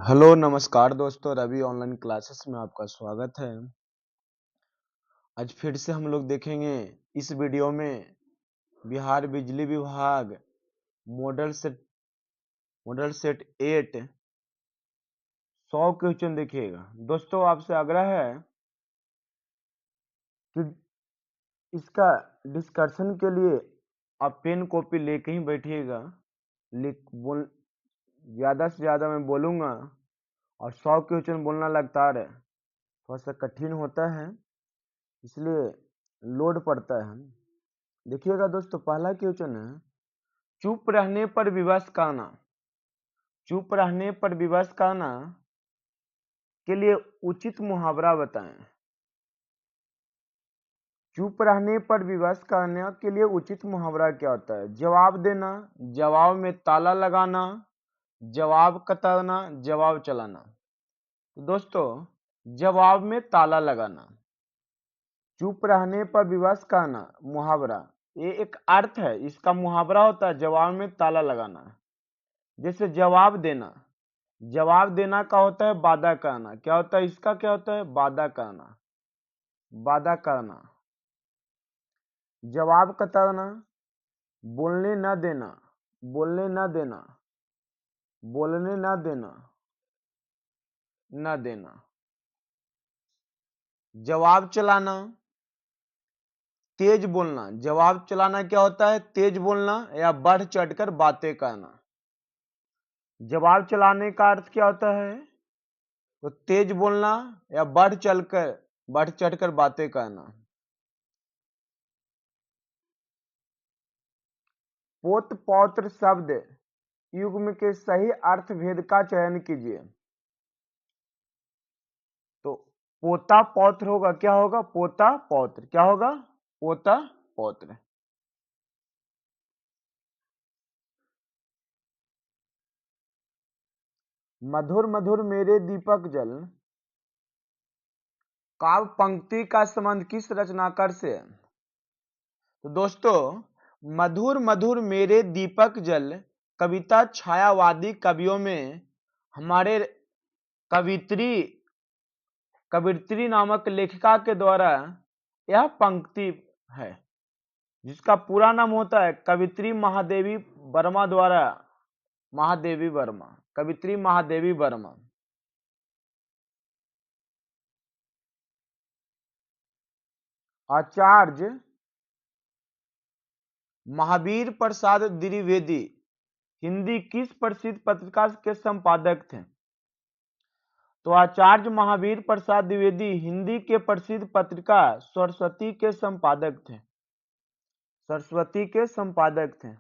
Hello नमस्कार दोस्तों, Ravi online classes में आपका स्वागत है। आज फिर से हम लोग देखेंगे इस वीडियो में बिहार बिजली विभाग मॉडल सेट 8 100 क्वेश्चन देखिएगा। दोस्तों आपसे आग्रह है कि इसका डिस्कशन के लिए आप पेन कॉपी लेके ही बैठिएगा। ज़्यादा से ज़्यादा मैं बोलूँगा और 100 क्वेश्चन बोलना लगातार है थोड़ा सा कठिन होता है, इसलिए लोड पड़ता है। देखिएगा दोस्तों, पहला क्वेश्चन है, चुप रहने पर विवश कहना। चुप रहने पर विवश कहना के लिए उचित मुहावरा बताएं। चुप रहने पर विवश कहने के लिए उचित मुहावरा क्या होता है? जवाब देना, जवाब में ताला लगाना, जवाब कतरना, जवाब चलाना। तो दोस्तों, जवाब में ताला लगाना। चुप रहने पर विवश कहना मुहावरा, ये एक अर्थ है, इसका मुहावरा होता है जवाब में ताला लगाना। जैसे जवाब देना, जवाब देना का होता है वादा करना। क्या होता है इसका? क्या होता है? वादा करना, वादा करना। जवाब कतरना, बोलने न देना, बोलने न देना, बोलने न देना, न देना। जवाब चलाना, तेज बोलना। जवाब चलाना क्या होता है? तेज बोलना या बढ़ चढ़कर बातें करना। जवाब चलाने का अर्थ क्या होता है? तो तेज बोलना या बढ़ चढ़कर बातें करना। पोत पौत्र शब्द युग्म के सही अर्थ भेद का चयन कीजिए। तो पोता पौत्र होगा, क्या होगा? पोता पौत्र। क्या होगा? पोता पौत्र। मधुर मधुर मेरे दीपक जल काव्य पंक्ति का संबंध किस रचनाकार से है? तो दोस्तों, मधुर मधुर मेरे दीपक जल कविता छायावादी कवियों में हमारे कवित्री नामक लेखिका के द्वारा यह पंक्ति है, जिसका पूरा नाम होता है कवित्री महादेवी वर्मा द्वारा। महादेवी वर्मा, कवित्री महादेवी वर्मा। आचार्य महावीर प्रसाद द्विवेदी हिंदी किस प्रसिद्ध पत्रिका के संपादक थे? तो आचार्य महावीर प्रसाद द्विवेदी हिंदी के प्रसिद्ध पत्रिका सरस्वती के संपादक थे। सरस्वती के संपादक थे।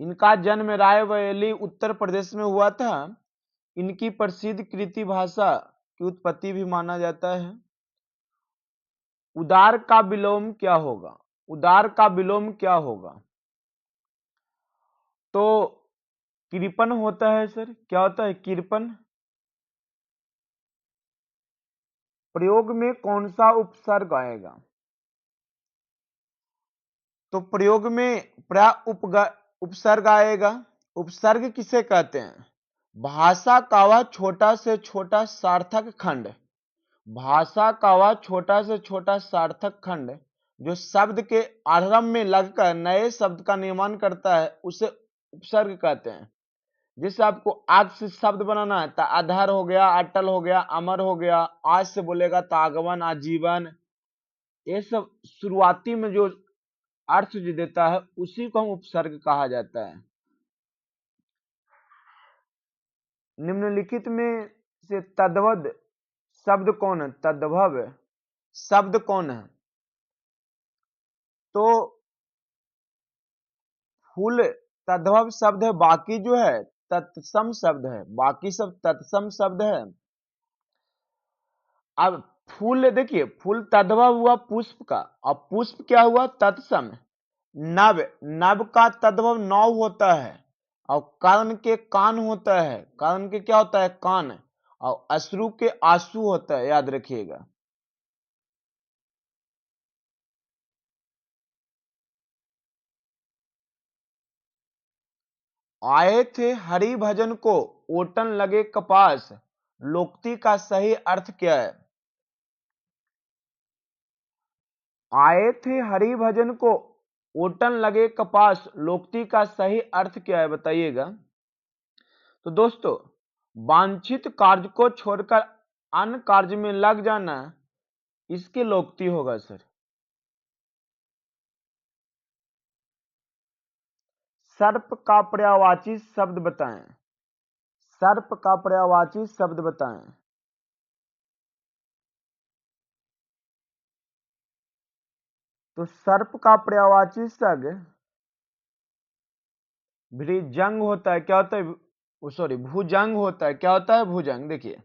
इनका जन्म रायबरेली उत्तर प्रदेश में हुआ था। इनकी प्रसिद्ध कृति भाषा की उत्पत्ति भी माना जाता है। उदार का विलोम क्या होगा? उदार का विलोम क्या होगा? तो कृपण होता है सर। क्या होता है? कृपण। प्रयोग में कौन सा उपसर्ग आएगा? तो प्रयोग में उपसर्ग आएगा। उपसर्ग किसे कहते हैं? भाषा का वह छोटा से छोटा सार्थक खंड, भाषा का वह छोटा से छोटा सार्थक खंड जो शब्द के आरंभ में लगकर नए शब्द का निर्माण करता है, उसे उपसर्ग कहते हैं। जैसे आपको आज से शब्द बनाना है तो आधार हो गया, अटल हो गया, अमर हो गया। आज से बोलेगा तो आगमन, आजीवन, ये सब शुरुआती में जो अर्थ जो देता है उसी को हम उपसर्ग कहा जाता है। निम्नलिखित में से तद्भव शब्द कौन है? तद्भव शब्द कौन है? तो फूल तद्भव शब्द है, बाकी जो है तत्सम शब्द है, बाकी सब तत्सम शब्द है। अब फूल देखिए, फूल तद्भव हुआ पुष्प का, और पुष्प क्या हुआ? तत्सम। नभ, नभ का तद्भव नौ होता है, और कर्ण के कान होता है। कर्ण के क्या होता है? कान। और अश्रु के आंसू होता है, याद रखिएगा। आए थे हरि भजन को ओटन लगे कपास, लोक्ति का सही अर्थ क्या है? आए थे हरि भजन को ओटन लगे कपास, लोक्ति का सही अर्थ क्या है बताइएगा। तो दोस्तों, वांछित कार्य को छोड़कर अन्य कार्य में लग जाना, इसकी लोक्ति होगा सर। सर्प का पर्यायवाची शब्द बताएं। सर्प का पर्यायवाची शब्द बताएं। तो सर्प का पर्यायवाची शब्द भृजंग होता है। क्या होता है? सॉरी, भुजंग होता है। क्या होता है? भुजंग। देखिए,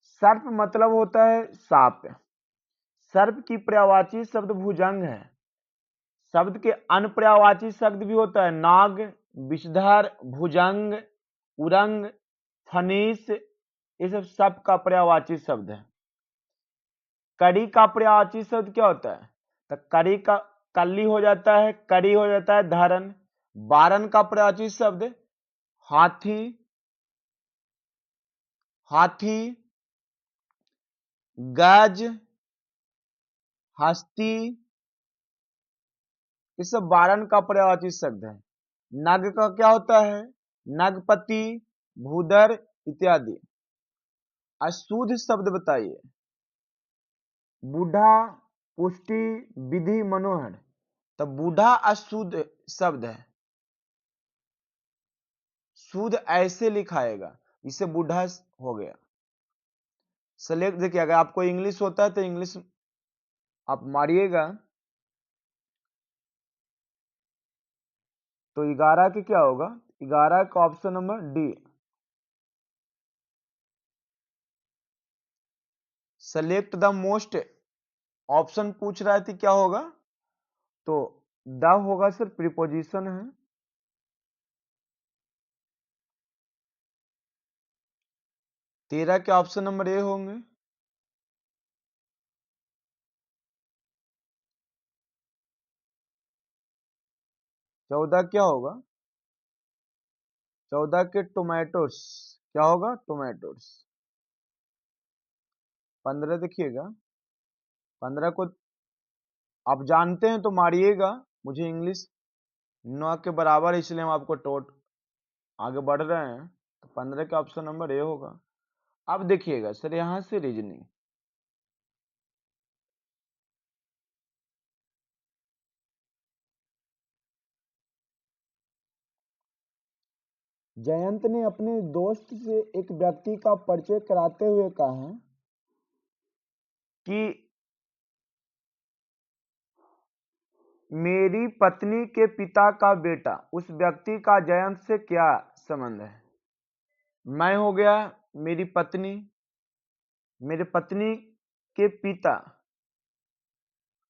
सर्प मतलब होता है सांप। सर्प की पर्यायवाची शब्द भुजंग है। शब्द के अन्य पर्यायवाची शब्द भी होता है नाग, विषधर, भुजंग, उरंग, फनीस। ये सब सर्प का पर्यायवाची शब्द है। कड़ी का पर्यायवाची शब्द क्या होता है? तो कड़ी का कली हो जाता है, कड़ी हो जाता है धारण। बारन का पर्यायवाची शब्द हाथी, हाथी, गज, हस्ती। ये सब बारन का पर्यायवाची शब्द है। नग का क्या होता है? नगपति, भूदर इत्यादि। अशुद्ध शब्द बताइए। बूढ़ा, पुष्टि, विधि, मनोहर। तो बूढ़ा अशुद्ध शब्द है। शुद्ध ऐसे लिखाएगा, इसे बूढ़ा हो गया। सेलेक्ट देखिए, अगर आपको इंग्लिश होता है तो इंग्लिश आप मारिएगा। तो 11 के क्या होगा? 11 का option number D. Select the most option पूछ रहा है थी, क्या होगा? तो द होगा सर, प्रीपोजिशन है। 13 के ऑप्शन नंबर ए होंगे। 14 क्या होगा? 14 के टोमेटोस। क्या होगा? टोमेटोस। 15 देखिएगा। 15 को आप जानते हैं तो मारिएगा। मुझे इंग्लिश 9 के बराबर है, इसलिए हम आपको टोट आगे बढ़ रहे हैं। तो 15 का ऑप्शन नंबर ए होगा। अब देखिएगा सर, यहां से रीजनिंग। जयंत ने अपने दोस्त से एक व्यक्ति का परिचय कराते हुए कहा कि मेरी पत्नी के पिता का बेटा। उस व्यक्ति का जयंत से क्या संबंध है? मैं हो गया मेरी पत्नी, मेरी पत्नी के पिता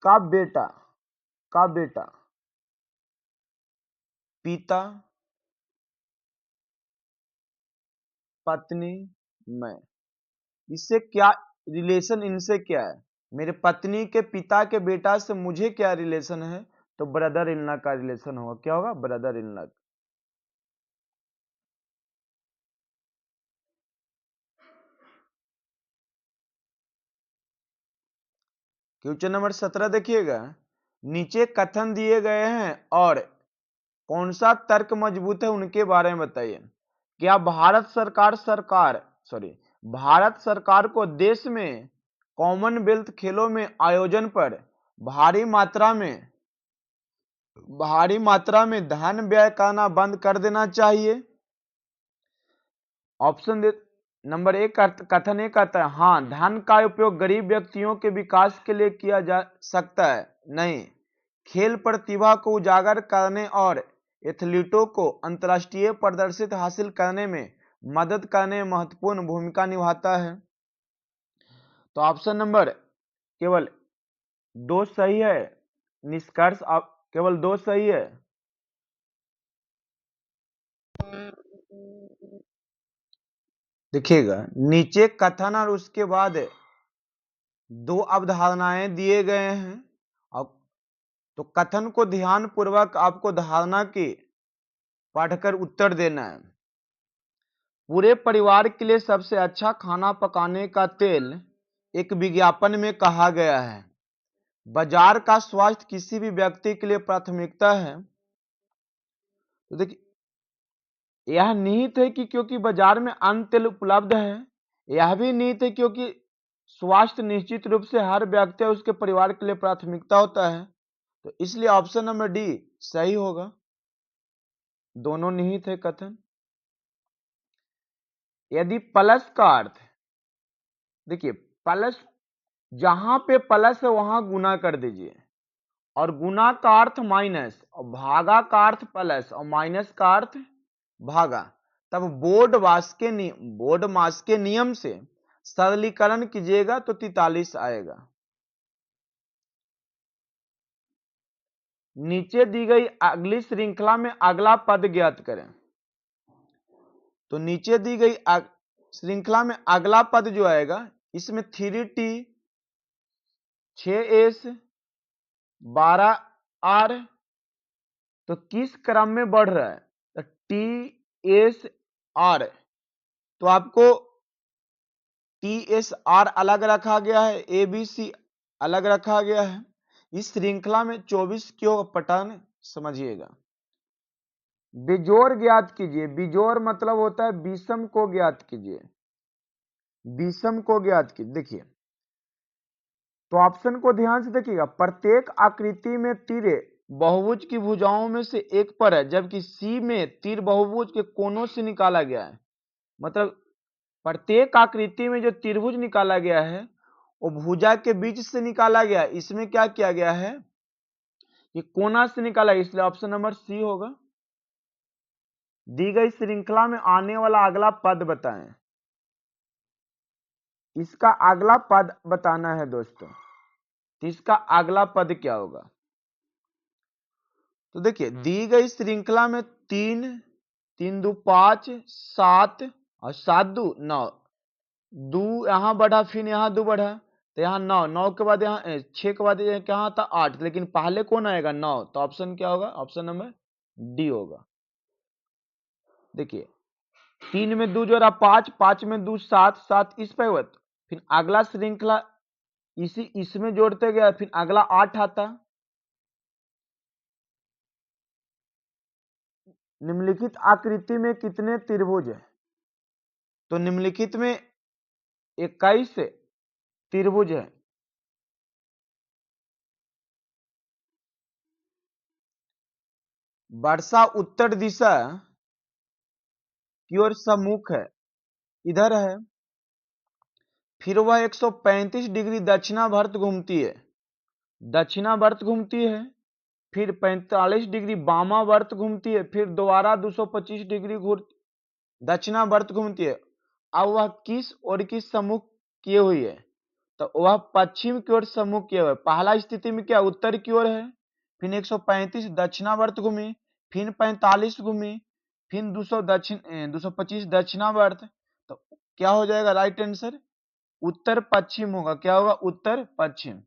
का बेटा, का बेटा, पिता, पत्नी, मैं। इससे क्या रिलेशन? इनसे क्या है? मेरे पत्नी के पिता के बेटा से मुझे क्या रिलेशन है? तो ब्रदर इन लॉ का रिलेशन होगा। क्या होगा? Brother in law. Question number 17 देखिएगा। नीचे कथन दिए गए हैं और कौन सा तर्क मजबूत है उनके बारे में बताइए। क्या भारत सरकार को देश में कॉमनवेल्थ खेलों में आयोजन पर भारी मात्रा में धन व्यय करना बंद कर देना चाहिए? ऑप्शन दे। नंबर एक कथन एक कहता है हाँ, धन का उपयोग गरीब व्यक्तियों के विकास के लिए किया जा सकता है। नहीं, खेल प्रतिभा को उजागर करने और एथलीटों को अंतर्राष्ट्रीय प्रदर्शित हासिल करने में मदद करने में महत्वपूर्ण भूमिका निभाता है। तो ऑप्शन नंबर केवल दो सही है। निष्कर्ष केवल दो सही है। देखिएगा, नीचे कथन और उसके बाद दो अवधारणाएं दिए गए हैं। अब तो कथन को ध्यान पूर्वक आपको धारणा की पढ़कर उत्तर देना है। पूरे परिवार के लिए सबसे अच्छा खाना पकाने का तेल एक विज्ञापन में कहा गया है। बाजार का स्वास्थ्य किसी भी व्यक्ति के लिए प्राथमिकता है। तो देखिए, यह निहित है कि क्योंकि बाजार में अन्य तेल उपलब्ध है। यह भी निहित है क्योंकि स्वास्थ्य निश्चित रूप से हर व्यक्ति और उसके परिवार के लिए प्राथमिकता होता है। तो इसलिए ऑप्शन नंबर डी सही होगा। दोनों निहित है कथन। यदि प्लस का अर्थ, देखिए प्लस, जहां पे प्लस है वहां गुना कर दीजिए, और गुना का अर्थ माइनस, और भागा का अर्थ प्लस, और माइनस का अर्थ भागा, तब बोर्ड मास के नियम से सरलीकरण कीजिएगा तो 43 आएगा। नीचे दी गई अगली श्रृंखला में अगला पद ज्ञात करें। तो नीचे दी गई श्रृंखला में अगला पद जो आएगा, इसमें 3t, 6s, 12r, तो किस क्रम में बढ़ रहा है? तो TSR, तो आपको TSR अलग रखा गया है, ABC अलग रखा गया है। इस श्रृंखला में 24 क्यों पैटर्न समझिएगा। बिजोड़ ज्ञात कीजिए। बिजोड़ मतलब होता है विषम को ज्ञात कीजिए। विषम को ज्ञात कीजिए। देखिए, तो ऑप्शन को ध्यान से देखिएगा। प्रत्येक आकृति में तीर बहुभुज की भुजाओं में से एक पर है, जबकि सी में तीर बहुभुज के कोनों से निकाला गया है। मतलब प्रत्येक आकृति में जो त्रिभुज निकाला गया है वो भुजा के बीच से निकाला गया है। इसमें क्या किया गया है? ये कोना से निकाला गया, इसलिए ऑप्शन नंबर सी होगा। दी गई श्रृंखला में आने वाला अगला पद बताएं। इसका अगला पद बताना है दोस्तों। तो इसका अगला पद क्या होगा? तो देखिए, दी गई श्रृंखला में 3, 3 दू 5, 7 और 7 दू 9, 2 यहां बढ़ा, फिर यहां 2 बढ़ा, तो यहाँ 9, 9 के बाद यहाँ 6 के बाद क्या था? 8, लेकिन पहले कौन आएगा? 9। तो ऑप्शन क्या होगा? ऑप्शन नंबर डी होगा। देखिए, 3 में 2 जोड़ा 5, 5 में 2 7, 7 इस पे हुआ, फिर अगला श्रृंखला इसमें जोड़ते गया, फिर अगला 8 आता। निम्नलिखित आकृति में कितने त्रिभुज है? तो निम्नलिखित में 21 त्रिभुज है। वर्षा उत्तर दिशा की ओर सम्मुख है, इधर है। फिर वह 135 डिग्री दक्षिणावर्त घूमती है, दक्षिणावर्त घूमती है। फिर 45 डिग्री वामावर्त घूमती है, फिर दोबारा 225 डिग्री दक्षिणावर्त घूमती है। अब वह किस ओर की सम्मुख किए हुई है? तो वह पश्चिम की ओर सम्मुख किए हुए। पहला स्थिति में क्या उत्तर की ओर है, फिर 135 दक्षिणावर्त घूमी, फिर 45 घूमी, फिर 225 दक्षिणावर्त। तो क्या हो जाएगा राइट आंसर? उत्तर पश्चिम होगा। क्या होगा? उत्तर पश्चिम।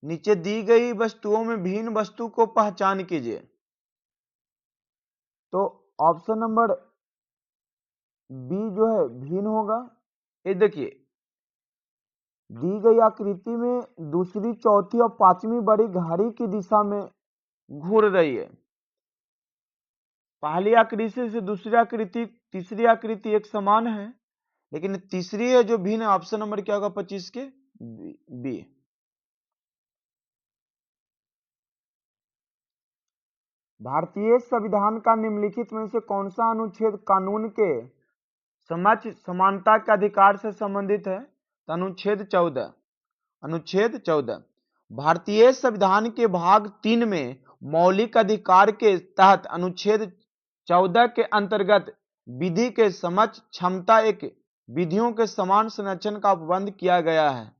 नीचे दी गई वस्तुओं में भिन्न वस्तु को पहचान कीजिए। तो ऑप्शन नंबर बी जो है भिन्न होगा। ये देखिए, दी गई आकृति में दूसरी, चौथी और पांचवी बड़ी घड़ी की दिशा में घूर रही है। पहली आकृति से दूसरी आकृति, तीसरी आकृति एक समान है, लेकिन तीसरी है जो भिन्न है। ऑप्शन नंबर क्या होगा 25 के? बी। भारतीय संविधान का निम्नलिखित में से कौन सा अनुच्छेद कानून के समक्ष समानता के अधिकार से संबंधित है? तो अनुच्छेद 14। अनुच्छेद 14 भारतीय संविधान के भाग 3 में मौलिक अधिकार के तहत अनुच्छेद 14 के अंतर्गत विधि के समक्ष क्षमता एक विधियों के समान संरक्षण का उपबंध किया गया है।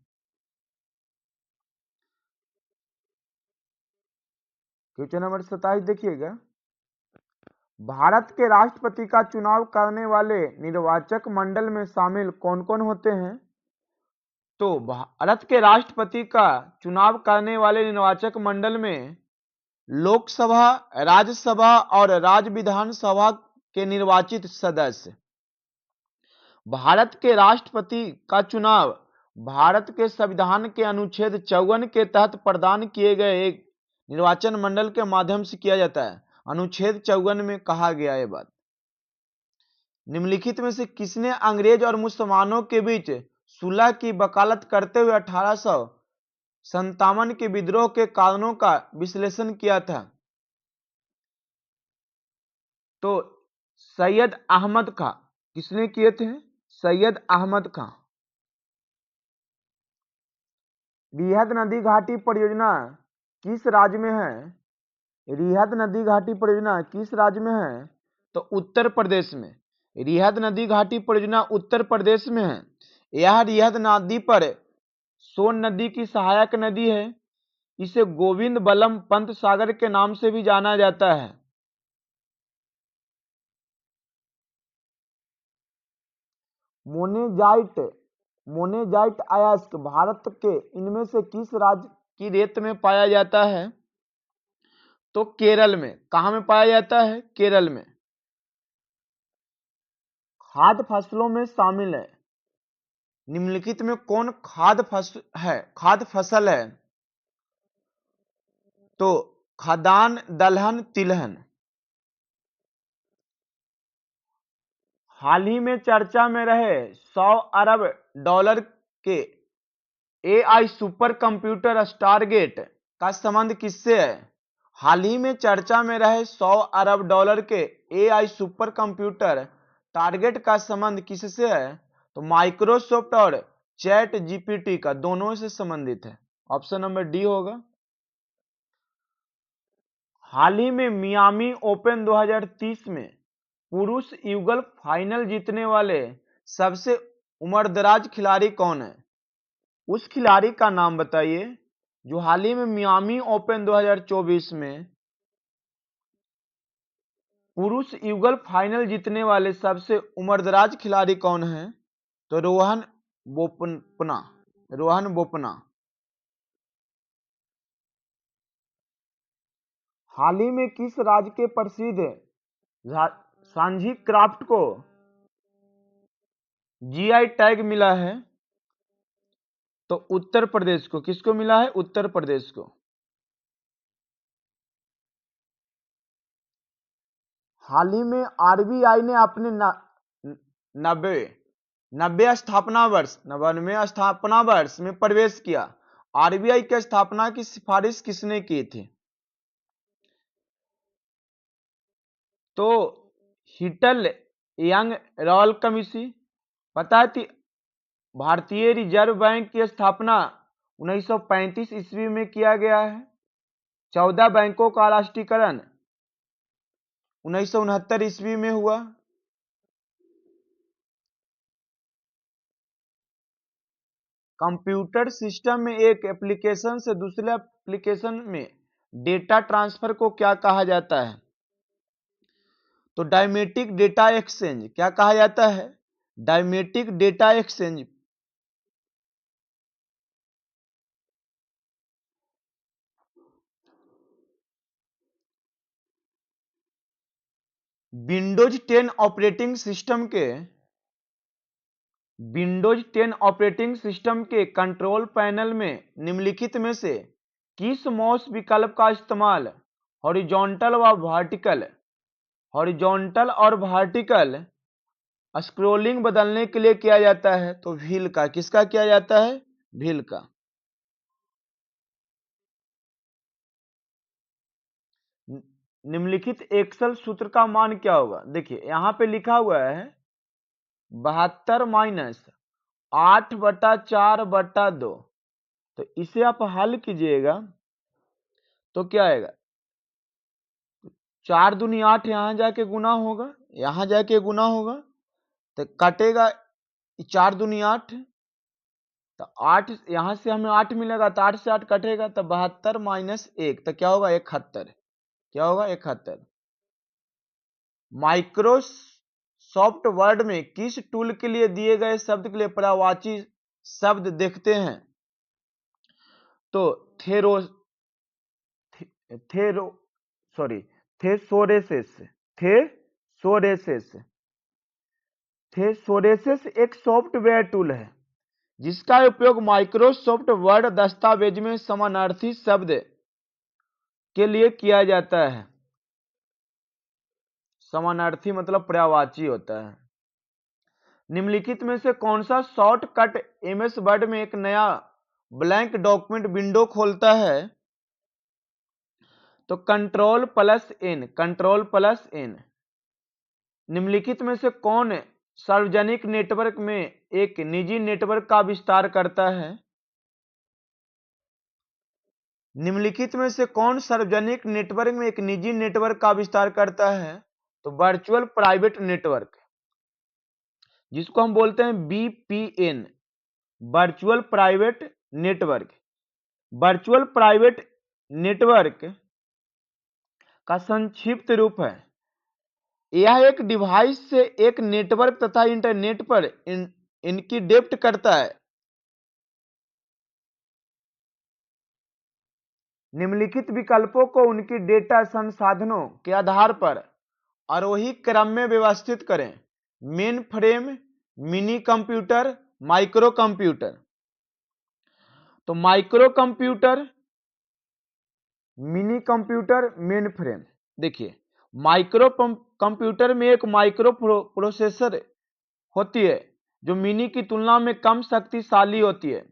क्वेश्चन नंबर 27 देखिएगा। भारत के राष्ट्रपति का चुनाव करने वाले निर्वाचक मंडल में शामिल कौन कौन होते हैं? तो भारत के राष्ट्रपति का चुनाव करने वाले निर्वाचक मंडल में लोकसभा, राज्यसभा और राज्य विधानसभा के निर्वाचित सदस्य। भारत के राष्ट्रपति का चुनाव भारत के संविधान के अनुच्छेद 54 के तहत प्रदान किए गए एक निर्वाचन मंडल के माध्यम से किया जाता है। अनुच्छेद 54 में कहा गया है बात। निम्नलिखित में से किसने अंग्रेज और मुसलमानों के बीच सुलह की वकालत करते हुए 1857 के विद्रोह के कारणों का विश्लेषण किया था? तो सैयद अहमद खां। किसने किए थे? सैयद अहमद खां। रिहद नदी घाटी परियोजना किस राज्य में है? रिहद नदी घाटी परियोजना किस राज्य में है? तो उत्तर प्रदेश में। रिहद नदी घाटी परियोजना उत्तर प्रदेश में है। यह रिहद नदी पर सोन नदी की सहायक नदी है। इसे गोविंद बल्लभ पंत सागर के नाम से भी जाना जाता है। मोनेजाइट अयस्क भारत के इनमें से किस राज्य की रेत में पाया जाता है? तो केरल में। कहां में पाया जाता है? केरल में। खाद्य फसलों में शामिल है। निम्नलिखित में कौन खाद्य फसल है? तो खाद्यान्न, दलहन, तिलहन। हाल ही में चर्चा में रहे 100 अरब डॉलर के एआई सुपर कंप्यूटर स्टारगेट का संबंध किससे है? हाल ही में चर्चा में रहे 100 अरब डॉलर के एआई सुपर कंप्यूटर टारगेट का संबंध किससे है? तो माइक्रोसॉफ्ट और चैट जीपीटी का, दोनों से संबंधित है। ऑप्शन नंबर डी होगा। हाल ही में मियामी ओपन 2030 में पुरुष युगल फाइनल जीतने वाले सबसे उम्रदराज खिलाड़ी कौन है? उस खिलाड़ी का नाम बताइए जो हाल ही में मियामी ओपन 2024 में पुरुष युगल फाइनल जीतने वाले सबसे उम्रदराज खिलाड़ी कौन है? तो रोहन बोपन्ना। हाल ही में किस राज्य के प्रसिद्ध सांझी क्राफ्ट को जीआई टैग मिला है? तो उत्तर प्रदेश को। किसको मिला है? उत्तर प्रदेश को। हाल ही में आरबीआई ने अपने 99वें स्थापना वर्ष में प्रवेश किया। आरबीआई की स्थापना की सिफारिश किसने की थी? तो हिटल यंग रॉयल कमिटी। पता है कि भारतीय रिजर्व बैंक की स्थापना 1935 ईस्वी में किया गया है। 14 बैंकों का राष्ट्रीयकरण 1969 ईस्वी में हुआ। कंप्यूटर सिस्टम में एक एप्लीकेशन से दूसरे एप्लीकेशन में डेटा ट्रांसफर को क्या कहा जाता है? तो डायमेटिक डेटा एक्सचेंज। क्या कहा जाता है? डायमेटिक data exchange. Windows 10 operating system के कंट्रोल पैनल में निम्नलिखित में से किस माउस विकल्प का इस्तेमाल हॉरिजॉन्टल और वर्टिकल स्क्रोलिंग बदलने के लिए किया जाता है? तो व्हील का। किसका किया जाता है? व्हील का। निम्नलिखित एक्सेल सूत्र का मान क्या होगा? देखिए यहां पे लिखा हुआ है 72 माइनस 8/4/2। तो इसे आप हल कीजिएगा तो क्या आएगा? 4 दूनी 8 यहां जाके गुना होगा, यहां जाके गुना होगा तो कटेगा 4 दूनी 8। तो 8 यहां से हमें 8 मिलेगा तो 8 से 8 कटेगा तो 72 माइनस 1 तो क्या होगा? 71। क्या होगा? 71। माइक्रोसॉफ्ट वर्ड में किस टूल के लिए दिए गए शब्द के लिए पर्यायवाची शब्द देखते हैं तो थेरो थेरो सॉरी थेसोरेसिस थेसोरेसिस थेसोरेसिस एक सॉफ्टवेयर टूल है जिसका उपयोग माइक्रोसॉफ्ट वर्ड दस्तावेज में समानार्थी शब्द के लिए किया जाता है। समानार्थी मतलब पर्यायवाची होता है। निम्नलिखित में से कौन सा शॉर्टकट एमएस वर्ड में एक नया ब्लैंक डॉक्यूमेंट विंडो खोलता है? तो कंट्रोल प्लस एन। निम्नलिखित में से कौन सार्वजनिक नेटवर्क में एक निजी नेटवर्क का विस्तार करता है? निम्नलिखित में से कौन सार्वजनिक नेटवर्क में एक निजी नेटवर्क का विस्तार करता है? तो वर्चुअल प्राइवेट नेटवर्क, जिसको हम बोलते हैं VPN, virtual private network. Virtual private network का संक्षिप्त रूप है। यह एक डिवाइस से एक नेटवर्क तथा इंटरनेट पर इनकिडेप्ट करता है। निम्नलिखित विकल्पों को उनकी डेटा संसाधनों के आधार पर आरोही क्रम में व्यवस्थित करें। Mainframe, minicomputer, microcomputer. तो microcomputer, minicomputer, mainframe. देखिए, माइक्रो कंप्यूटर में एक माइक्रो प्रोसेसर होती है जो मिनी की तुलना में कम शक्तिशाली होती है।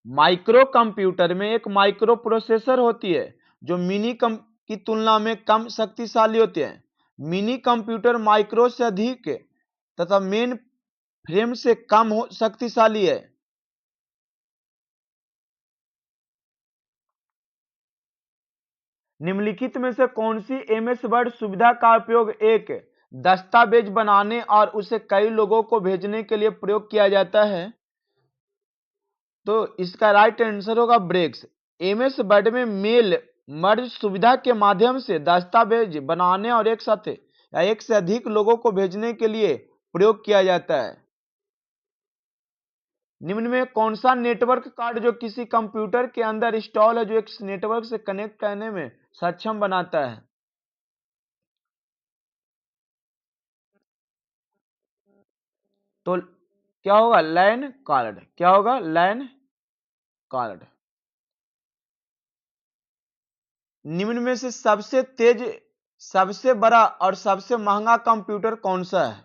माइक्रो कंप्यूटर में एक माइक्रो प्रोसेसर होती है जो मिनी की तुलना में कम शक्तिशाली होती है। मिनी कंप्यूटर माइक्रो से अधिक तथा मेन फ्रेम से कम शक्तिशाली है। निम्नलिखित में से कौन सी एमएस वर्ड सुविधा का उपयोग एक दस्तावेज बनाने और उसे कई लोगों को भेजने के लिए प्रयोग किया जाता है? तो इसका राइट आंसर होगा ब्रेक्स। एमएस वर्ड में मेल मर्ज सुविधा के माध्यम से दस्तावेज बनाने और एक साथ या एक से अधिक लोगों को भेजने के लिए प्रयोग किया जाता है। निम्न में कौन सा नेटवर्क कार्ड जो किसी कंप्यूटर के अंदर इंस्टॉल है जो एक नेटवर्क से कनेक्ट करने में सक्षम बनाता है? तो क्या होगा? लैन कार्ड। क्या होगा? लैन कार्ड। निम्न में से सबसे तेज, सबसे बड़ा और सबसे महंगा कंप्यूटर कौन सा है?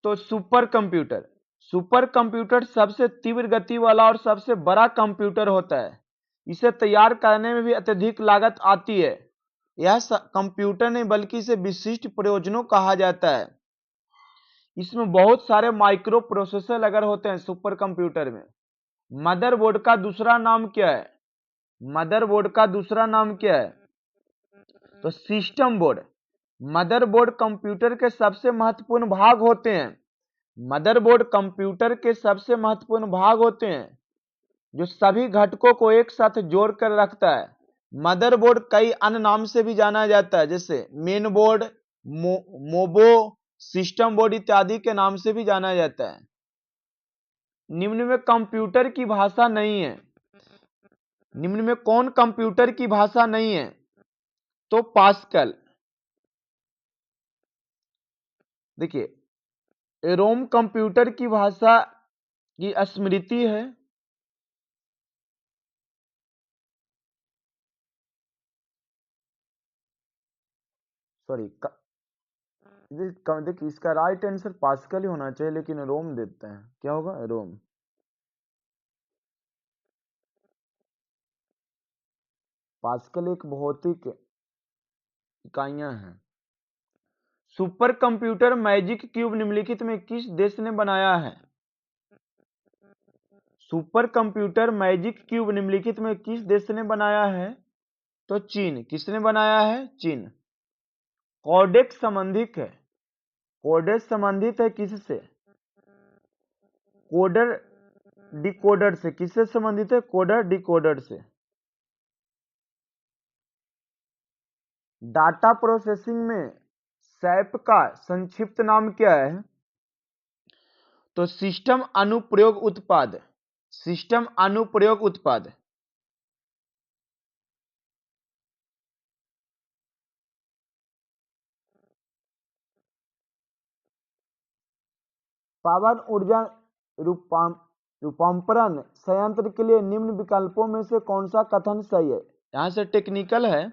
तो सुपर कंप्यूटर। सुपर कंप्यूटर सबसे तीव्र गति वाला और सबसे बड़ा कंप्यूटर होता है। इसे तैयार करने में भी अत्यधिक लागत आती है। यह कंप्यूटर नहीं बल्कि इसे विशिष्ट प्रयोजनों कहा जाता है। इसमें बहुत सारे माइक्रो प्रोसेसर अगर होते हैं सुपर कंप्यूटर में। मदरबोर्ड का दूसरा नाम क्या है? मदरबोर्ड का दूसरा नाम क्या है? तो सिस्टम बोर्ड। मदरबोर्ड कंप्यूटर के सबसे महत्वपूर्ण भाग होते हैं। मदरबोर्ड कंप्यूटर के सबसे महत्वपूर्ण भाग होते हैं जो सभी घटकों को एक साथ जोड़कर रखता है। मदरबोर्ड कई अन्य नाम से भी जाना जाता है, जैसे मेन बोर्ड, मोबो, सिस्टम बोर्ड इत्यादि के नाम से भी जाना जाता है। निम्न में कंप्यूटर की भाषा नहीं है। निम्न में कौन कंप्यूटर की भाषा नहीं है? तो पास्कल। देखिए, रोम कंप्यूटर की भाषा की स्मृति है। सॉरी, देखिए इसका राइट आंसर पास्कल ही होना चाहिए, लेकिन रोम देते हैं। क्या होगा? रोम। पास्कल एक भौतिक इकाइयां हैं। सुपर कंप्यूटर मैजिक क्यूब निम्नलिखित में किस देश ने बनाया है? सुपर कंप्यूटर मैजिक क्यूब निम्नलिखित में किस देश ने बनाया है? तो चीन। किसने बनाया है? चीन। कोडेक्स संबंधित है। कोडेक्स संबंधित है किससे? कोडर डिकोडर से। किससे संबंधित है? कोडर डिकोडर से। डाटा प्रोसेसिंग में सैप का संक्षिप्त नाम क्या है? तो सिस्टम अनुप्रयोग उत्पाद, सिस्टम अनुप्रयोग उत्पाद। पवन ऊर्जा रूपांतरण संयंत्र के लिए निम्न विकल्पों में से कौन सा कथन सही है? यहां से टेक्निकल है।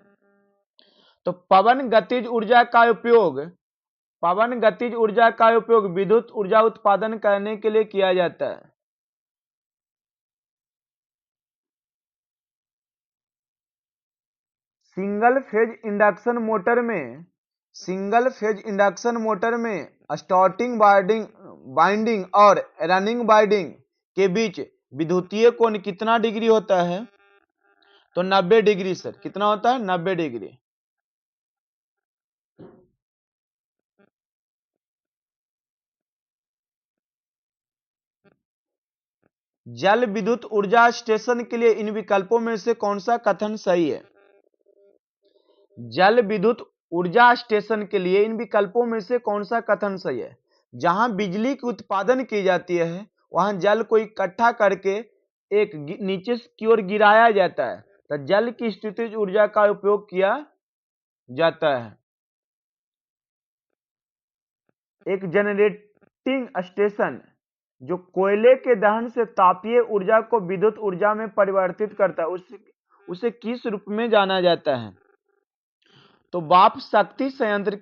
तो पवन गतिज ऊर्जा का उपयोग, पवन गतिज ऊर्जा का उपयोग विद्युत ऊर्जा उत्पादन करने के लिए किया जाता है। सिंगल फेज इंडक्शन मोटर में, सिंगल फेज इंडक्शन मोटर में स्टार्टिंग बाइंडिंग और रनिंग बाइंडिंग के बीच विद्युतीय कोण कितना डिग्री होता है? तो 90 डिग्री सर। कितना होता है? 90 डिग्री। जल विद्युत ऊर्जा स्टेशन के लिए इन विकल्पों में से कौन सा कथन सही है? जल विद्युत ऊर्जा स्टेशन के लिए इन विकल्पों में से कौन सा कथन सही है? जहां बिजली की उत्पादन की जाती है वहां जल को इकट्ठा करके एक नीचे की ओर गिराया जाता है, तो जल की स्थितिज ऊर्जा का उपयोग किया जाता है। एक जनरेटिंग स्टेशन जो कोयले के दहन से तापीय ऊर्जा को विद्युत ऊर्जा में परिवर्तित करता है, उसे किस रूप में जाना जाता है? तो वाष्प शक्ति संयंत्र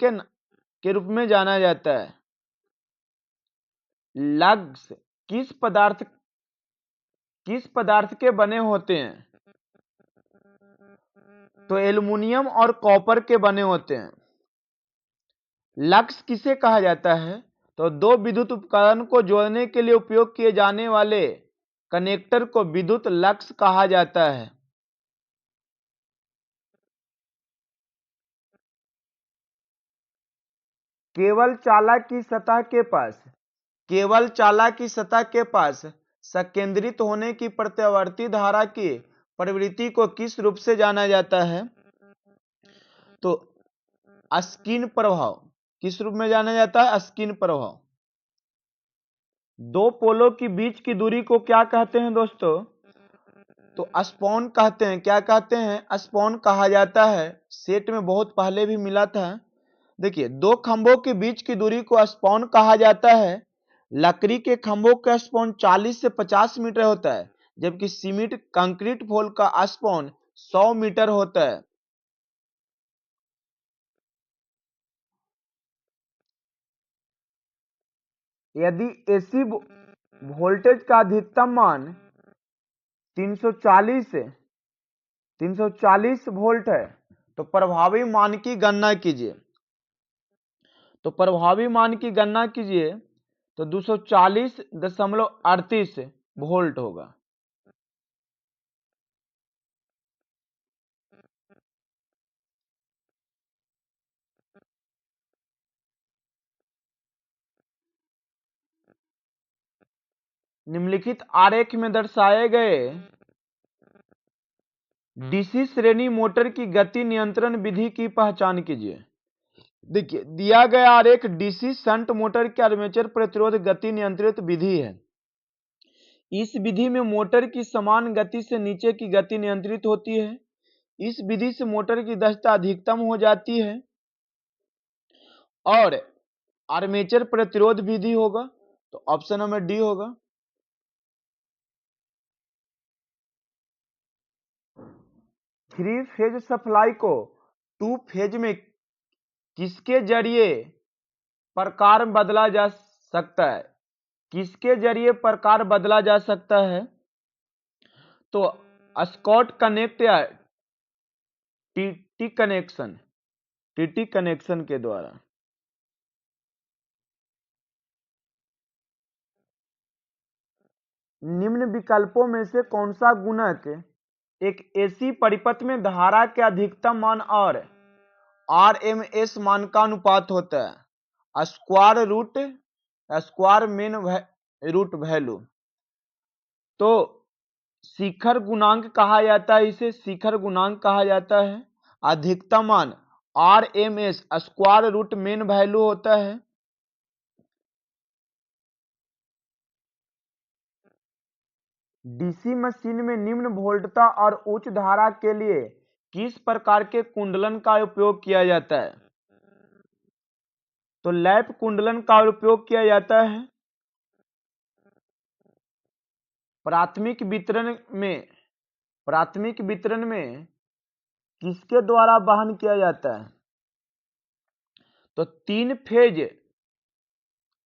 के रूप में जाना जाता है। लग्स किस पदार्थ के बने होते हैं? तो एल्युमिनियम और कॉपर के बने होते हैं। लक्स किसे कहा जाता है? तो दो विद्युत उपकरण को जोड़ने के लिए उपयोग किए जाने वाले कनेक्टर को विद्युत लक्स कहा जाता है। केवल चालक की सतह के पास, केवल चालक की सतह के पास संकेंद्रित होने की प्रत्यावर्ती धारा की प्रवृत्ति को किस रूप से जाना जाता है? तो स्किन प्रभाव। किस रूप में जाना जाता है? स्किन प्रभाव। दो पोलों के बीच की दूरी को क्या कहते हैं दोस्तों? तो स्पॉन कहते हैं। क्या कहते हैं? स्पॉन कहा जाता है। सेट में बहुत पहले भी मिला था। देखिए, दो खंभों के बीच की दूरी को स्पॉन कहा जाता है। लकड़ी के खंभों का स्पॉन 40 से 50 मीटर होता है, जबकि सीमेंट कंक्रीट पोल का स्पॉन 100 मीटर होता है। यदि एसी वोल्टेज का अधिकतम मान 340 वोल्ट है तो प्रभावी मान की गणना कीजिए। तो प्रभावी मान की गणना कीजिए तो 240.38 वोल्ट होगा। निम्नलिखित आरेख में दर्शाए गए डीसी श्रेणी मोटर की गति नियंत्रण विधि की पहचान कीजिए। देखिए, दिया गया आरेख डीसी शंट मोटर की आर्मेचर प्रतिरोध गति नियंत्रित विधि है। इस विधि में मोटर की समान गति से नीचे की गति नियंत्रित होती है। इस विधि से मोटर की दक्षता अधिकतम हो जाती है और आर्मेचर प्रतिरोध विधि होगा। तो ऑप्शन नंबर डी होगा। थ्री फेज सप्लाई को टू फेज में किसके जरिए प्रकार बदला जा सकता है? किसके जरिए प्रकार बदला जा सकता है? तो स्कॉट कनेक्ट या टीटी कनेक्शन, टीटी कनेक्शन के द्वारा। निम्न विकल्पों में से कौन सा गुणक एक एसी परिपथ में धारा के अधिकतम मान और आरएमएस मान का अनुपात होता है? Square mean root value. तो शिखर गुणांक कहा जाता है, इसे शिखर गुणांक कहा जाता है। अधिकतम मान RMS square root mean value होता है। डीसी मशीन में निम्न वोल्टता और उच्च धारा के लिए किस प्रकार के कुंडलन का उपयोग किया जाता है? तो लैप कुंडलन का उपयोग किया जाता है। प्राथमिक वितरण में किसके द्वारा वहन किया जाता है? तो 3 फेज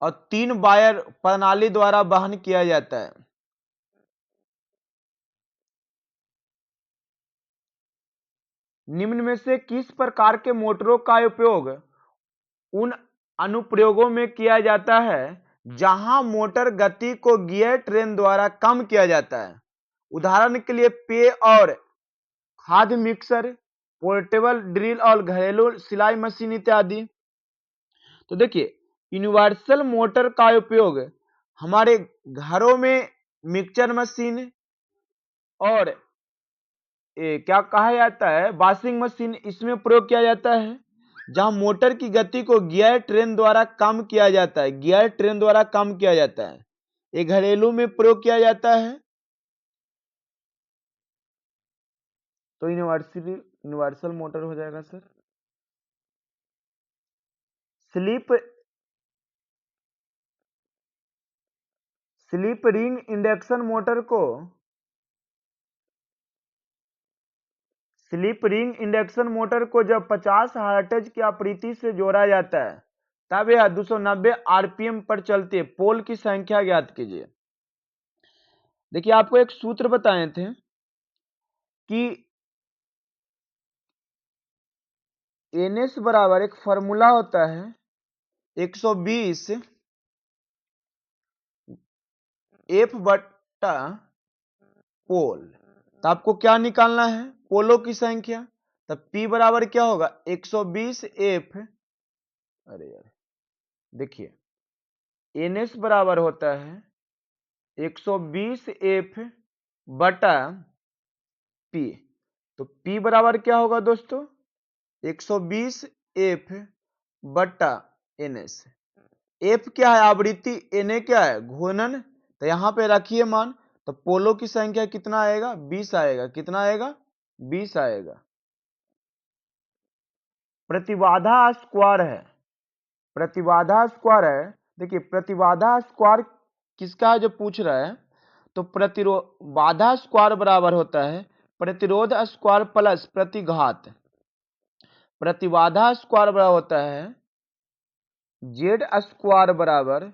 और 3 वायर प्रणाली द्वारा वहन किया जाता है। निम्न में से किस प्रकार के मोटरों का उपयोग उन अनुप्रयोगों में किया जाता है जहां मोटर गति को गियर ट्रेन द्वारा कम किया जाता है? उदाहरण के लिए पेय और खाद्य मिक्सर, पोर्टेबल ड्रिल और घरेलू सिलाई मशीन इत्यादि। तो देखिए, यूनिवर्सल मोटर का उपयोग हमारे घरों में मिक्सचर मशीन और क्या कहा जाता है, वॉशिंग मशीन, इसमें प्रयोग किया जाता है जहां मोटर की गति को गियर ट्रेन द्वारा कम किया जाता है। गियर ट्रेन द्वारा कम किया जाता है। ये घरेलू में प्रयोग किया जाता है। तो यूनिवर्सल मोटर हो जाएगा sir. Slip ring induction motor को जब 50 हर्ट्ज की आवृत्ति से जोड़ा जाता है तब यह 290 आरपीएम पर चलती है। पोल की संख्या ज्ञात कीजिए। देखिए, आपको एक सूत्र बताए थे कि एनएस बराबर एक फॉर्मूला होता है 120 एफ बट्टा पोल। तो आपको क्या निकालना है? पोलों की संख्या। तब P बराबर क्या होगा? 120 एफ, अरे यार देखिए, एनएस बराबर होता है 120 एफ बटा P। तो P बराबर क्या होगा दोस्तों? 120 एफ बटा एनएस। एफ क्या है? आवृत्ति। एन क्या है? घूर्णन। तो यहां पे रखिए मान। तो पोलो की संख्या कितना आएगा? 20 आएगा। कितना आएगा? 20 आएगा। प्रतिबाधा स्क्वायर है। प्रतिबाधा स्क्वायर है। देखिए, प्रतिबाधा स्क्वायर किसका है जो पूछ रहा है? तो बाधा स्क्वायर बराबर होता है प्रतिरोध स्क्वायर प्लस प्रतिघात। प्रतिबाधा स्क्वायर बराबर होता है जेड स्क्वायर बराबर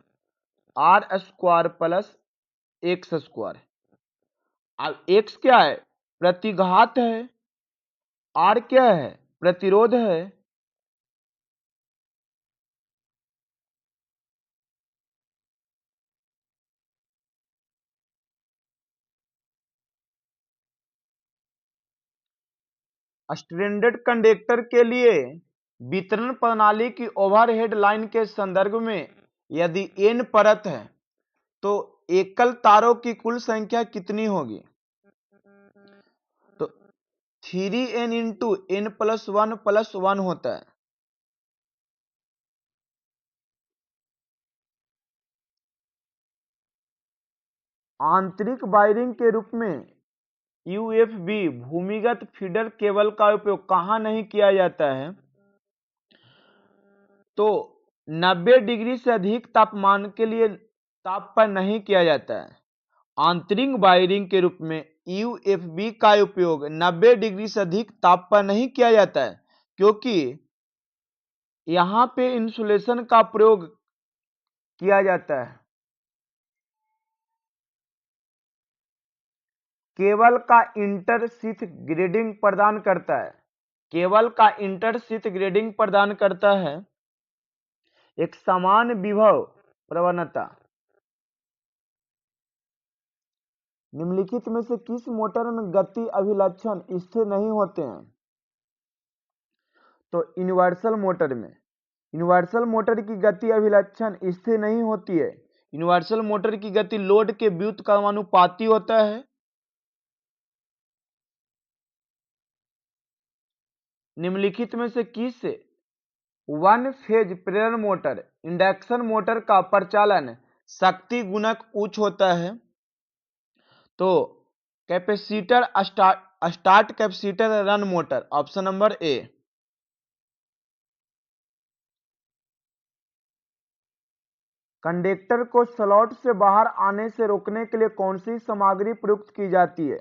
R square plus X square. अब एक्स क्या है? प्रतिघात है। आर क्या है? प्रतिरोध है। स्ट्रैंडेड कंडक्टर के लिए वितरण प्रणाली की ओवरहेड लाइन के संदर्भ में यदि n परत है तो एकल तारों की कुल संख्या कितनी होगी? तो 3n इंटू n प्लस 1 होता है। आंतरिक वायरिंग के रूप में यूएफबी भूमिगत फीडर केबल का उपयोग कहां नहीं किया जाता है? तो 90 डिग्री से अधिक तापमान के लिए ताप पर नहीं किया जाता है। आंतरिक वायरिंग के रूप में यूएफबी का उपयोग 90 डिग्री से अधिक ताप पर नहीं किया जाता है क्योंकि यहां पे इंसुलेशन का प्रयोग किया जाता है। केबल का इंटरशीथ ग्रेडिंग प्रदान करता है। केबल का इंटरशीथ ग्रेडिंग प्रदान करता है एक समान विभव प्रवणता। निम्नलिखित में से किस मोटर में गति अभिलक्षण स्थिर नहीं होते हैं? तो यूनिवर्सल मोटर की गति अभिलक्षण स्थिर नहीं होती है। यूनिवर्सल मोटर की गति लोड के व्युत्क्रमानुपाती होता है। निम्नलिखित में से किस वन फेज प्रेरण मोटर इंडक्शन मोटर का प्रचालन शक्ति गुणक उच्च होता है? तो capacitor start capacitor run motor, option number A. Conductor को स्लॉट से बाहर आने से रोकने के लिए कौन सी सामग्री प्रयुक्त की जाती है?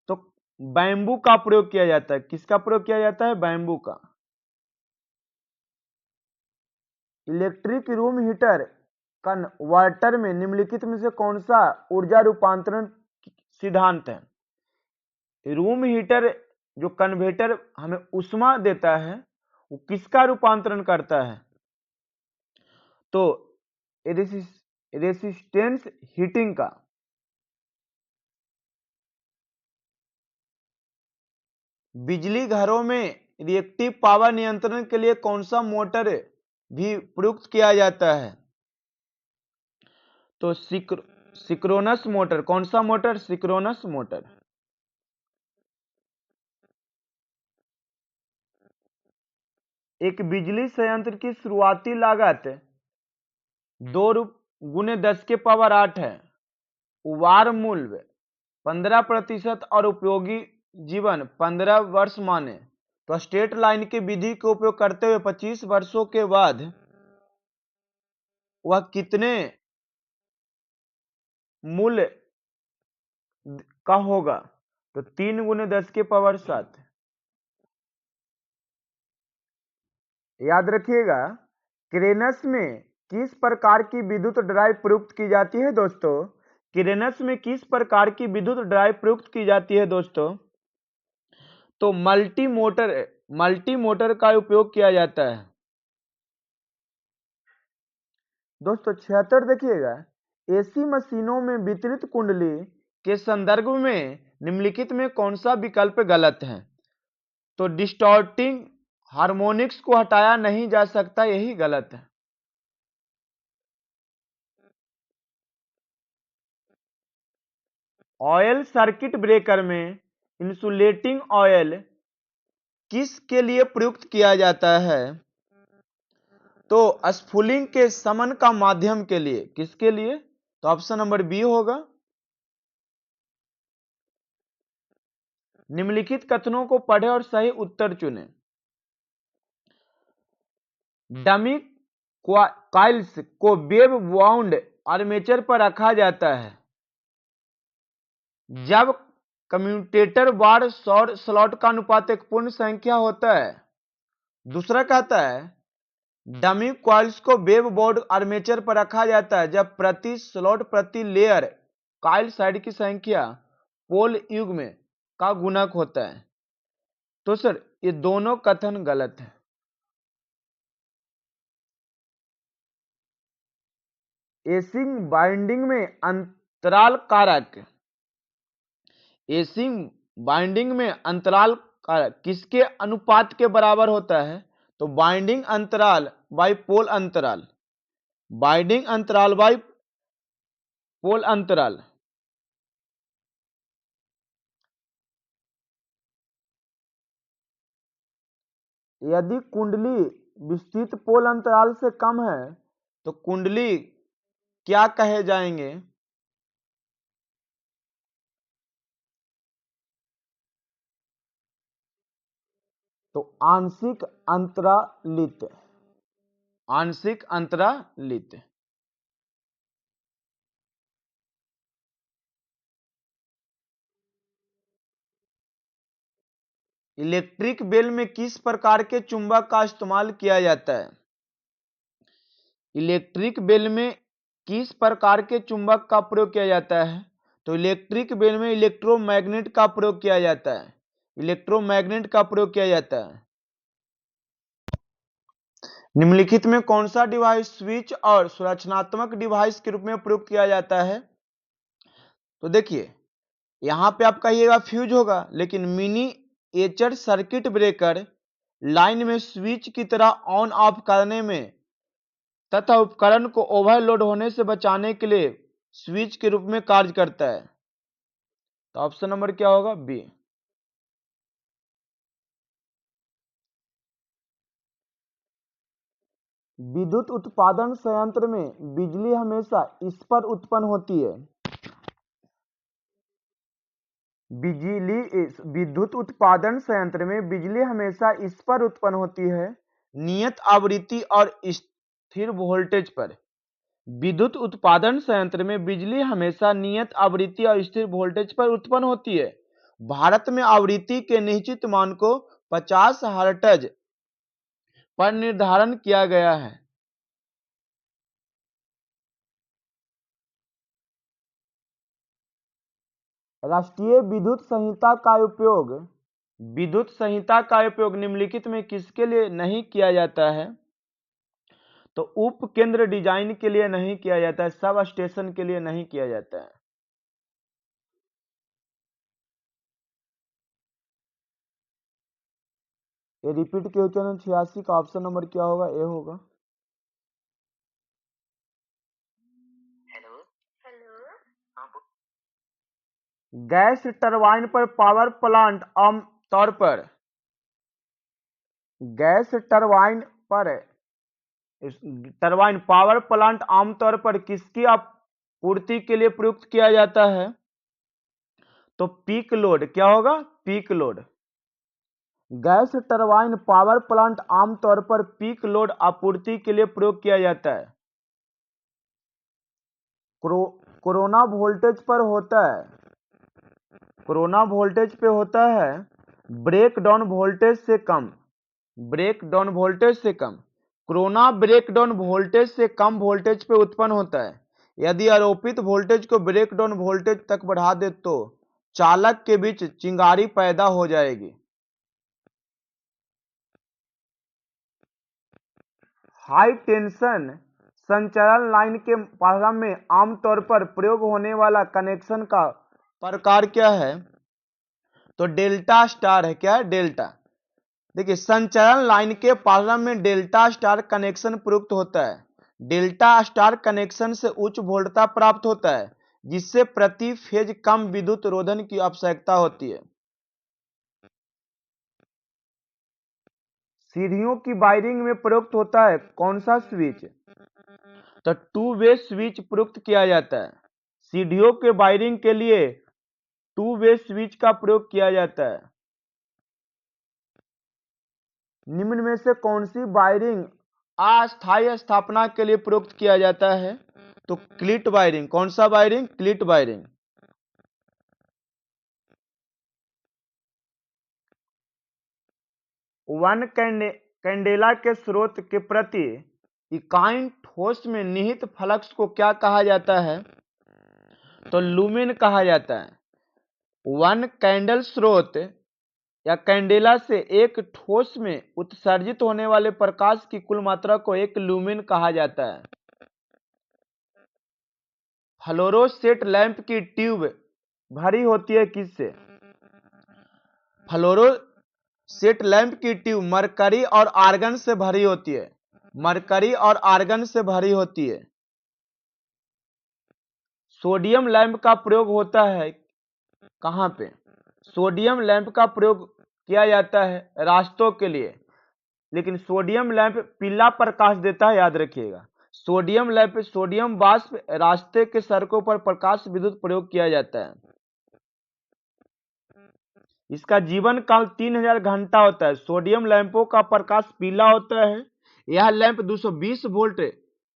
तो बैम्बू का प्रयोग किया जाता है। किसका प्रयोग किया जाता है? बैम्बू का। इलेक्ट्रिक रूम हीटर कन्वर्टर में निम्नलिखित में से कौन सा ऊर्जा रूपांतरण सिद्धांत है? रूम हीटर जो कन्वर्टर हमें ऊष्मा देता है, वो किसका रूपांतरण करता है? तो रेसिस्टेंस हीटिंग का। बिजली घरों में रिएक्टिव पावर नियंत्रण के लिए कौन सा मोटर भी प्रयुक्त किया जाता है? तो सिक्रोनस मोटर। कौन सा मोटर? सिक्रोनस मोटर। एक बिजली संयंत्र की शुरुआती लागत 2 × 10⁸ है। उबार मूल्य 15% और उपयोगी जीवन 15 वर्ष माने तो स्ट्रेट लाइन की विधि का उपयोग करते हुए 25 वर्षों के बाद वह कितने मूल्य का होगा? तो 3 × 10⁻7। याद रखिएगा, क्रेनस में किस प्रकार की विद्युत ड्राइव प्रयुक्त की जाती है दोस्तों? क्रेनस में किस प्रकार की विद्युत ड्राइव प्रयुक्त की जाती है दोस्तों? तो मल्टी मोटर का उपयोग किया जाता है। दोस्तों 76 देखिएगा, एसी मशीनों में वितरित कुंडली के संदर्भ में निम्नलिखित में कौन सा विकल्प गलत है? तो डिस्टॉर्टिंग हार्मोनिक्स को हटाया नहीं जा सकता, यही गलत है। ऑयल सर्किट ब्रेकर में इंसुलेटिंग ऑयल किस के लिए प्रयुक्त किया जाता है? तो स्फुलिंग के शमन का माध्यम के लिए। किसके लिए? तो ऑप्शन नंबर बी होगा। निम्नलिखित कथनों को पढ़े और सही उत्तर चुनें। डमी कॉइल्स को वेव वाउंड आर्मेचर पर रखा जाता है जब कम्यूटेटर बार सौर स्लॉट का अनुपात एक पूर्ण संख्या होता है। दूसरा कहता है डमी कॉइल्स को वेव बोर्ड आर्मेचर पर रखा जाता है जब प्रति स्लॉट प्रति लेयर कॉइल साइड की संख्या पोल युग्म का गुणक होता है। तो सर ये दोनों कथन गलत है। एसिंग बाइंडिंग में अंतराल कारक किसके अनुपात के बराबर होता है? तो बाइंडिंग अंतराल बाई पोल अंतराल। बाइंडिंग अंतराल बाई पोल अंतराल। यदि कुंडली विस्तृत पोल अंतराल से कम है तो कुंडली क्या कहे जाएंगे? तो आंशिक अंतरालित। आंशिक अंतरालित। इलेक्ट्रिक बेल में किस प्रकार के चुंबक का इस्तेमाल किया जाता है? इलेक्ट्रिक बेल में किस प्रकार के चुंबक का प्रयोग किया जाता है? तो इलेक्ट्रिक बेल में इलेक्ट्रोमैग्नेट का प्रयोग किया जाता है। इलेक्ट्रोमैग्नेट का प्रयोग किया जाता है। निम्नलिखित में कौन सा डिवाइस स्विच और सुरक्षात्मक डिवाइस के रूप में प्रयोग किया जाता है? तो देखिए, यहां पे आप कहिएगा फ्यूज होगा, लेकिन मिनीएचर सर्किट ब्रेकर लाइन में स्विच की तरह ऑन ऑफ करने में तथा उपकरण को ओवरलोड होने से बचाने के लिए स्विच के रूप में कार्य करता है। तो ऑप्शन नंबर क्या होगा? बी। विद्युत उत्पादन संयंत्र में बिजली हमेशा इस पर उत्पन्न होती है। बिजली विद्युत उत्पादन संयंत्र में बिजली हमेशा इस पर उत्पन्न होती है, नियत आवृत्ति और स्थिर वोल्टेज पर। विद्युत उत्पादन संयंत्र में बिजली हमेशा नियत आवृत्ति और स्थिर वोल्टेज पर उत्पन्न होती है। भारत में आवृत्ति के निश्चित मान को 50 हर्ट्ज पर निर्धारण किया गया है। राष्ट्रीय विद्युत संहिता का उपयोग निम्नलिखित में किसके लिए नहीं किया जाता है? तो उप केंद्र डिजाइन के लिए नहीं किया जाता है, सब स्टेशन के लिए नहीं किया जाता है। ये रिपीट क्वेश्चन 86 का ऑप्शन नंबर क्या होगा? ए होगा। गैस टरबाइन पर पावर प्लांट आमतौर पर पावर प्लांट आमतौर पर किसकी आपूर्ति के लिए प्रयुक्त किया जाता है? तो पीक लोड। क्या होगा? Peak load. Gas turbine power plant आमतौर पर पीक लोड आपूर्ति के लिए प्रयोग किया जाता है। कोरोना वोल्टेज पे होता है ब्रेकडाउन वोल्टेज से कम। कोरोना ब्रेकडाउन वोल्टेज से कम वोल्टेज पे उत्पन्न होता है। यदि आरोपित वोल्टेज को ब्रेकडाउन वोल्टेज तक बढ़ा दे तो चालक के बीच चिंगारी पैदा हो जाएगी। हाई टेंशन संचालन लाइन के प्रारंभ में आमतौर पर प्रयोग होने वाला कनेक्शन का प्रकार क्या है? तो डेल्टा स्टार है। क्या है? डेल्टा। देखिए, संचालन लाइन के प्रारंभ में डेल्टा स्टार कनेक्शन प्रयुक्त होता है। डेल्टा स्टार कनेक्शन से उच्च वोल्टता प्राप्त होता है, जिससे प्रति फेज कम विद्युत रोधन की आवश्यकता होती है। सीढ़ियों की वायरिंग में प्रयुक्त होता है कौन सा स्विच? तो टू वे स्विच प्रयुक्त किया जाता है। सीढ़ियों के वायरिंग के लिए टू वे स्विच का प्रयोग किया जाता है। निम्न में से कौन सी वायरिंग अस्थायी स्थापना के लिए प्रयुक्त किया जाता है? तो क्लिट वायरिंग। कौन सा वायरिंग? क्लिट वायरिंग। वन कैंडेला के स्रोत के प्रति इकाई ठोस में निहित फ्लक्स को क्या कहा जाता है? तो लुमेन कहा जाता है। वन कैंडल स्रोत या कैंडेला से एक ठोस में उत्सर्जित होने वाले प्रकाश की कुल मात्रा को एक लुमेन कहा जाता है। फ्लोरोसेंट लैंप की ट्यूब भरी होती है किससे? फ्लोरोसेंट लैंप की ट्यूब मरकरी और आर्गन से भरी होती है। मरकरी और आर्गन से भरी होती है। सोडियम लैंप का प्रयोग होता है कहां पे? सोडियम लैंप का प्रयोग किया जाता है रास्तों के लिए, लेकिन सोडियम लैंप पीला प्रकाश देता है, याद रखिएगा। सोडियम वाष्प रास्ते के सड़कों पर प्रकाश विद्युत प्रयोग किया जाता है। इसका जीवन काल 3000 घंटा होता है। सोडियम लैंपों का प्रकाश पीला होता है। यह लैंप 220 वोल्ट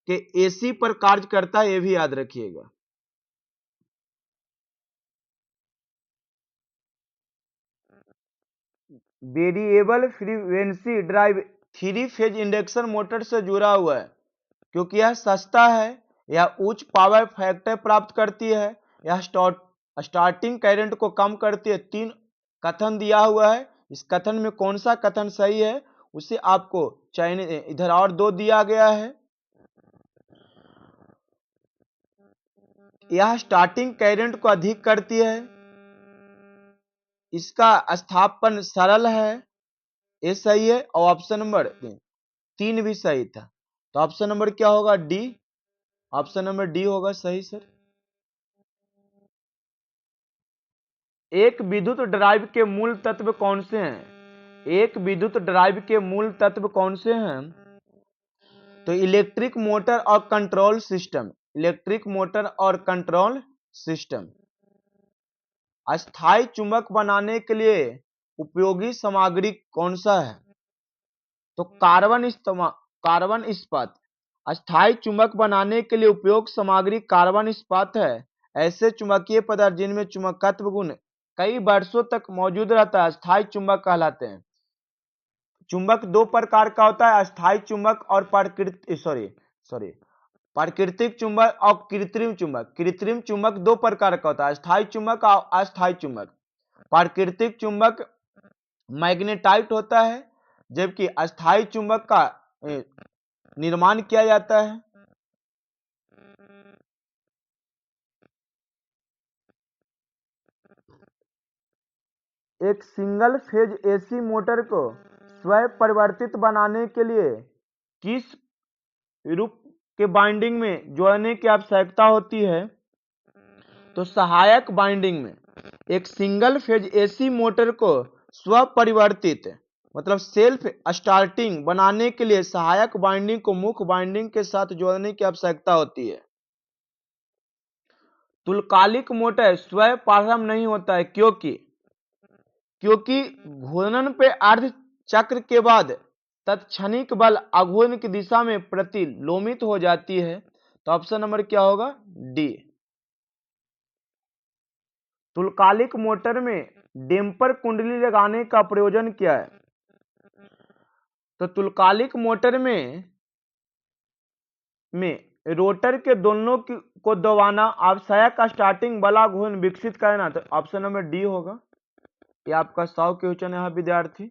के एसी पर कार्य करता है, यह भी याद रखिएगा। Variable frequency drive 3 phase induction motor से जुड़ा हुआ है, क्योंकि यह सस्ता है, यह उच्च पावर फैक्टर प्राप्त करती है, यह स्टार्टिंग करंट को कम करती है। 3 कथन दिया हुआ है। इस कथन में कौन सा कथन सही है उसे आपको चयन, इधर और 2 दिया गया है। यह स्टार्टिंग करंट को अधिक करती है, इसका स्थापन सरल है, ये सही है। और ऑप्शन नंबर 3 भी सही था। तो ऑप्शन नंबर क्या होगा? डी। ऑप्शन नंबर डी होगा सही सर। एक विद्युत ड्राइव के मूल तत्व कौन से हैं? एक विद्युत ड्राइव के मूल तत्व कौन से हैं? तो इलेक्ट्रिक मोटर और कंट्रोल सिस्टम। इलेक्ट्रिक मोटर और कंट्रोल सिस्टम। अस्थाई चुंबक बनाने के लिए उपयोगी सामग्री कौन सा है? तो कार्बन इस्पात। अस्थाई चुंबक बनाने के लिए उपयोग सामग्री कार्बन इस्पात है। ऐसे चुंबकीय पदार्थ जिनमें चुंबकत्व गुण कई वर्षों तक मौजूद रहता है अस्थाई चुंबक कहलाते हैं। चुंबक दो प्रकार का होता है, अस्थाई चुंबक और प्राकृतिक चुंबक और कृत्रिम चुंबक। कृत्रिम चुंबक दो प्रकार का होता है, अस्थाई चुंबक और अस्थाई चुंबक। प्राकृतिक चुंबक मैग्नेटाइट होता है, जबकि अस्थाई चुंबक का निर्माण किया जाता है। एक सिंगल फेज एसी मोटर को स्वयं परिवर्तित बनाने के लिए किस रूप के वाइंडिंग में जोड़ने की आवश्यकता होती है? तो सहायक वाइंडिंग में। एक सिंगल फेज एसी मोटर को स्वपरिवर्तित मतलब सेल्फ स्टार्टिंग बनाने के लिए सहायक वाइंडिंग को मुख्य वाइंडिंग के साथ जोड़ने की आवश्यकता होती है। तुल्यकालिक मोटर स्वयं प्रारंभ नहीं होता है, क्योंकि घूर्णन पे अर्ध चक्र के बाद तत्क्षणिक बल आघूर्ण की दिशा में प्रतिलोमित हो जाती है। तो ऑप्शन नंबर क्या होगा? डी। तुल्यकालिक मोटर में डेम्पर कुंडली लगाने का प्रयोजन क्या है? तो तुल्यकालिक मोटर में रोटर के दोनों को दबाना, आवश्यक स्टार्टिंग बल घूर्ण विकसित करना। तो ऑप्शन नंबर डी होगा। ये आपका 100 क्वेश्चन है विद्यार्थी।